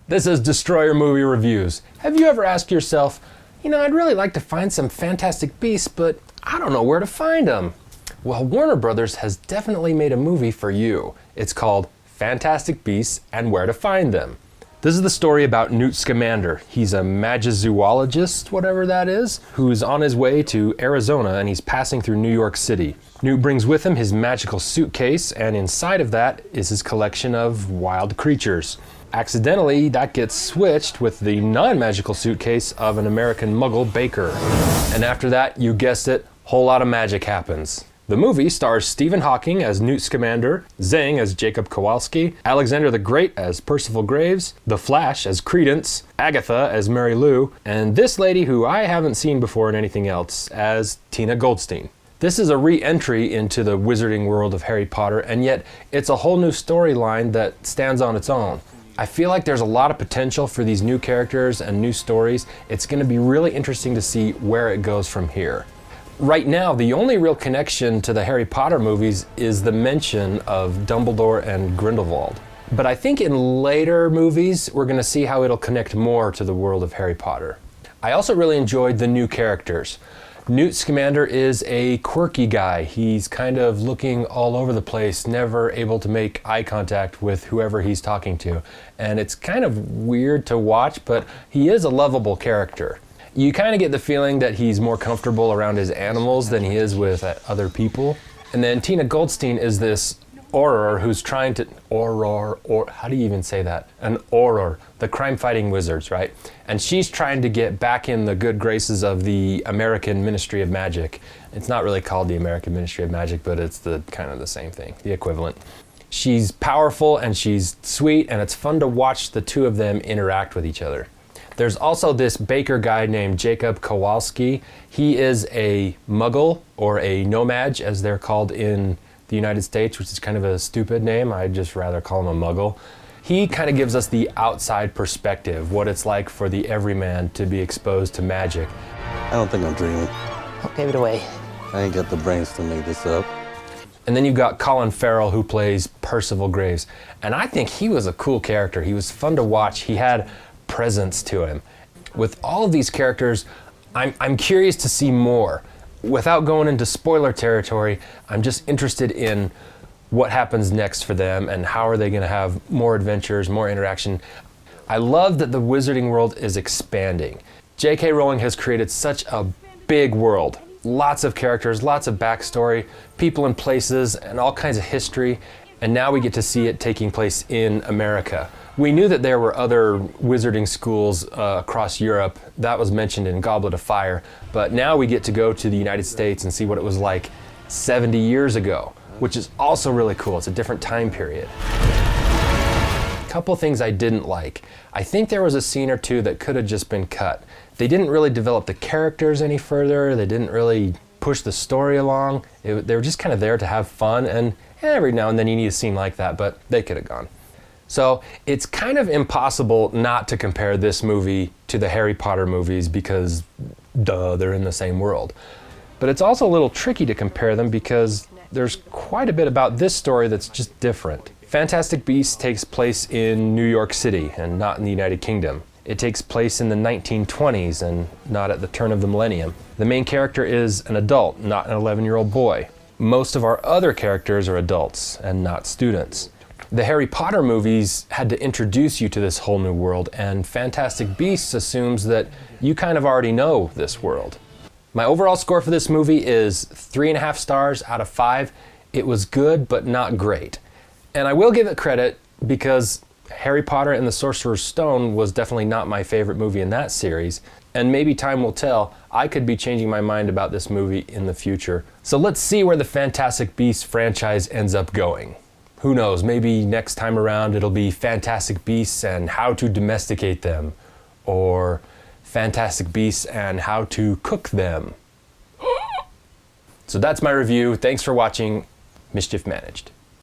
This is Destroyer Movie Reviews. Have you ever asked yourself, I'd really like to find some Fantastic Beasts, but I don't know where to find them? Well, Warner Brothers has definitely made a movie for you. It's called Fantastic Beasts and Where to Find Them. This is the story about Newt Scamander. He's a magizoologist, whatever that is, who's on his way to Arizona and he's passing through New York City. Newt brings with him his magical suitcase, and inside of that is his collection of wild creatures. Accidentally, that gets switched with the non-magical suitcase of an American muggle baker. And after that, you guessed it, whole lot of magic happens. The movie stars Stephen Hawking as Newt Scamander, Zang as Jacob Kowalski, Alexander the Great as Percival Graves, The Flash as Credence, Agatha as Mary Lou, and this lady who I haven't seen before in anything else as Tina Goldstein. This is a re-entry into the wizarding world of Harry Potter, and yet it's a whole new storyline that stands on its own. I feel like there's a lot of potential for these new characters and new stories. It's going to be really interesting to see where it goes from here. Right now, the only real connection to the Harry Potter movies is the mention of Dumbledore and Grindelwald. But I think in later movies, we're going to see how it'll connect more to the world of Harry Potter. I also really enjoyed the new characters. Newt Scamander is a quirky guy. He's kind of looking all over the place, never able to make eye contact with whoever he's talking to. And it's kind of weird to watch, but he is a lovable character. You kind of get the feeling that he's more comfortable around his animals than he is with other people. And then Tina Goldstein is this Auror who's trying to, how do you even say that? An Auror, the crime-fighting wizards, right? And she's trying to get back in the good graces of the American Ministry of Magic. It's not really called the American Ministry of Magic, but it's kind of the same thing, the equivalent. She's powerful and she's sweet, and it's fun to watch the two of them interact with each other. There's also this baker guy named Jacob Kowalski. He is a muggle, or a nomad, as they're called in the United States, which is kind of a stupid name. I'd just rather call him a muggle. He kind of gives us the outside perspective, what it's like for the everyman to be exposed to magic. I don't think I'm dreaming. Oh, give it away. I ain't got the brains to make this up. And then you've got Colin Farrell, who plays Percival Graves. And I think he was a cool character. He was fun to watch. He had presence to him. With all of these characters, I'm curious to see more. Without going into spoiler territory, I'm just interested in what happens next for them and how are they going to have more adventures, more interaction. I love that the wizarding world is expanding. J.K. Rowling has created such a big world. Lots of characters, lots of backstory, people and places, and all kinds of history. And now we get to see it taking place in America. We knew that there were other wizarding schools across Europe. That was mentioned in Goblet of Fire. But now we get to go to the United States and see what it was like 70 years ago, which is also really cool. It's a different time period. A couple things I didn't like. I think there was a scene or two that could have just been cut. They didn't really develop the characters any further. They didn't really push the story along. They were just kind of there to have fun, and every now and then you need a scene like that, but they could have gone. So it's kind of impossible not to compare this movie to the Harry Potter movies because, duh, they're in the same world. But it's also a little tricky to compare them because there's quite a bit about this story that's just different. Fantastic Beasts takes place in New York City and not in the United Kingdom. It takes place in the 1920s and not at the turn of the millennium. The main character is an adult, not an 11-year-old boy. Most of our other characters are adults and not students. The Harry Potter movies had to introduce you to this whole new world, and Fantastic Beasts assumes that you kind of already know this world. My overall score for this movie is 3.5 stars out of 5. It was good, but not great. And I will give it credit because Harry Potter and the Sorcerer's Stone was definitely not my favorite movie in that series, and maybe time will tell. I could be changing my mind about this movie in the future. So let's see where the Fantastic Beasts franchise ends up going. Who knows, maybe next time around it'll be Fantastic Beasts and How to Domesticate Them, or Fantastic Beasts and How to Cook Them. So that's my review. Thanks for watching. Mischief Managed.